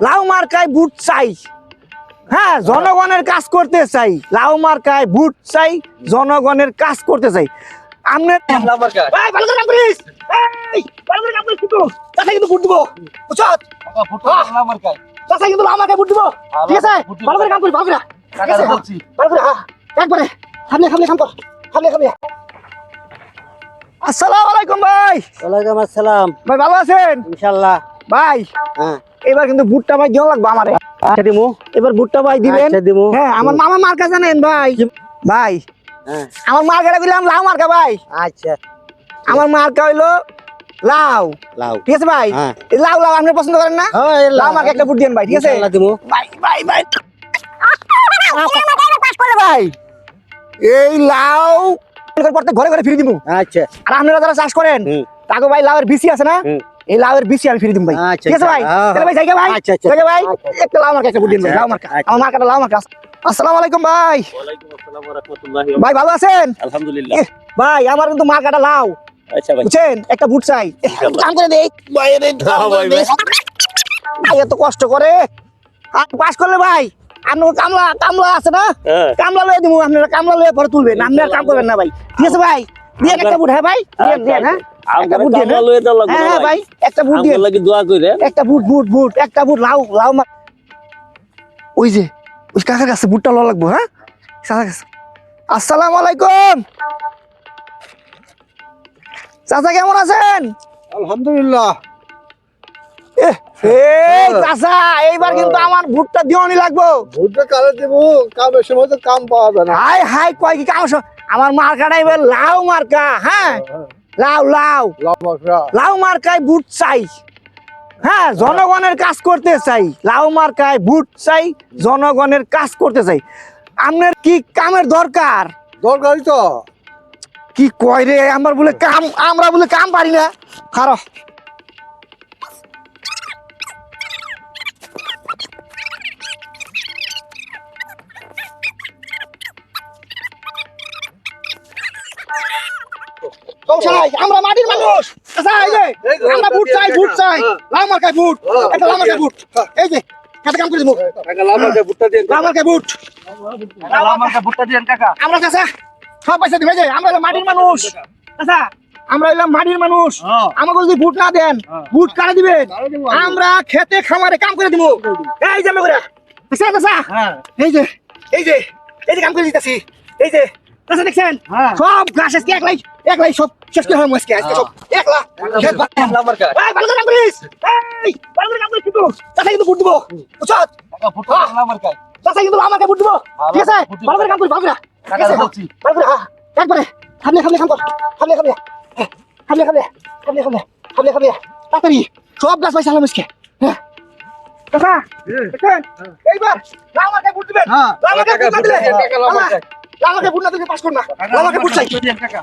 লাউ মার্কায় বুট চাই। হ্যাঁ, জনগণের কাজ করতে চাই। লাউ মার্কায় বুট চাই, জনগণের কাজ করতে চাই। আমনে ভাই ভালো করে কাম করিস। এই ভালো করে কাম করিস কিন্তু। চাচা কিন্তু বুট দিব। বুঝছ? লাউ মার্কায় চাচা কিন্তু লাউ মার্কায় বুট দিব। ঠিক আছে? ভালো করে কাম করিস, ভালো করে। টাকা বলছি। ভালো করে হ্যাঁ। একবারে সামনে সামনে কাম কর। সামনে সামনে। আসসালামু আলাইকুম ভাই। ওয়ালাইকুম আসসালাম। ভাই ভালো আছেন? ইনশাআল্লাহ। ভাই হ্যাঁ, এবার কিন্তু বুটটা ভাই দেওয়া লাগবে আমারে। আচ্ছা দিমু। এবার বুটটা ভাই দিবেন। আচ্ছা দিমু। হ্যাঁ, আমার মামা মার্কা জানেন ভাই। ভাই হ্যাঁ, আমার মার্কাটা দিলাম লাউ মার্কা ভাই। আচ্ছা। আমার মার্কা হইলো লাউ। লাউ। ঠিক আছে ভাই? হ্যাঁ। এই লাউ লাউ আপনি পছন্দ করেন না? হ্যাঁ, লাউ মার্কা একটা বুট দিন ভাই, ঠিক আছে? ইনশাআল্লাহ দিমু। ভাই ভাই ভাই পাস করলে ভাই এই লাউ প্রত্যেক ঘরে ঘরে ফিরে দিব। আচ্ছা। আর আপনারা যারা চাষ করেন হুম। তাকে ভাই লাউয়ের বিসি আছে না, হুম। এই লাউয়ের বিসি আমি ফিরে দিব ভাই। আচ্ছা, ঠিক আছে ভাই? হ্যাঁ, তাহলে ভাই জায়গা ভাই, আচ্ছা, আচ্ছা। জায়গা ভাই আচ্ছা। একটা লাউ মার্কা একটা বুট দিন ভাই, লাউ মার্কা। আচ্ছা। আমার মার্কাটা লাউ মার্কা। আসসালামু আলাইকুম ভাই। ওয়ালাইকুম আসসালাম ওয়া রাহমাতুল্লাহি ওয়া ভাই ভালো আছেন? আলহামদুলিল্লাহ। এহ, ভাই আমার কিন্তু মার্কাটা লাউ, আচ্ছা ভাই। বুঝছেন? একটা বুট চাই। কাম করে দেই ভাই ভাই ভাই। ভাই এত কষ্ট করে আর পাস করলে ভাই আপনার কামলা কামলা আছে না, হ্যাঁ। কামলা লয়ে দিব। আপনারা কামলা লয়ে পরে তুলবেন, আপনি আর কাম করবেন না ভাই। ঠিক আছে ভাই? দিয়ে একটা বুট। হ্যাঁ ভাই, দিয়ে হ্যাঁ একটা বুট দিয়ে। কামলা লয়ে দেওয়া লাগবে হ্যাঁ না হ্যাঁ ভাই, একটা বুট দিয়ে। আমার লাগি দোয়া কইরে। একটা বুট বুট বুট একটা বুট লাউ লাউ ওই যে ওই কাকার কাছে বুটটা লওয়া লাগবো। হ্যাঁ, কাকার কাছে। আসসালামু আলাইকুম চাচা, কেমন আছেন? আলহামদুলিল্লাহ। চাচা এইবার কিন্তু আমার ভুট্টা দিওনি লাগবো। ভোটটা কালে দেবো, কামের সময় তো কাম পাওয়া যায় না। হাই হাই কয় কি কাম আমার মার্কাটা এবার লাউ মার্কা। হ্যাঁ, লাউ লাউ লাউ মার্কায় বুট চাই। হ্যাঁ, জনগণের কাজ করতে চাই। লাউ মার্কায় বুট চাই, জনগণের কাজ করতে চাই। আপনার কি কামের দরকার? দরকারই তো। কি কয় রে, আমার বলে কাম, আমরা বলে কাম পারি না। খারো আমরা মাটির মানুষ। আচ্ছা, এই যে আমরা বুট চাই, বুট চাই, লাউ মার্কায় বুট, একটা লাউ মার্কায় বুট। এই যে কাছে কাম করে দেবো, টাকা লাউ মার্কায় ভুট্টা দেন। লাউ মার্কায় বুট। লাউ মার্কায় ভুট্টা দেন কাকা। আমরা চাচা সব পয়সা দিবে। যে আমরা হলাম মাটির মানুষ। আচ্ছা, আমরা হলাম মাটির মানুষ। আমাকে যদি বুট না দেন, বুট কারে দিবেন? আমরা খেতে খামারে কাম করে দিব। এই যে আমরা চাচা চাচা, এই যে এই যে এই যে কাম করে দিতেছি। এই যে চাচা দেখছেন সব ঘাস আজকে একলাই সব শেষ করে হলাম আজকে সব একলা। লাউ মার্কায় এই ভালো করে কাম করিস। এই ভালো করে কাম করিস কিন্তু। চাচা কিন্তু বুট দিব। বুঝছ? টাকা ভুট্টা লাউ মার্কায় চাচা কিন্তু আমাকে বুট দিব। ঠিক আছে? ভালো করে কাম করিস, ভালো করে। টাকা বলছি। ভালো করে হ্যাঁ, একবারে সামনে সামনে কাম কর। সামনে সামনে সামনে সামনে সামনে সামনে সামনে সামনে তাড়াতাড়ি সব গাছ পাইছে আলাম আজকে। হ্যাঁ চাচা দেখেন এইবার লামাকে বুট দিবেন। লামাকে বুট না দিলে টাকা লাউ মার্কায়। লামাকে বুট না দিলে পাস কর না। লামাকে বুট চাই। দেন কাকা।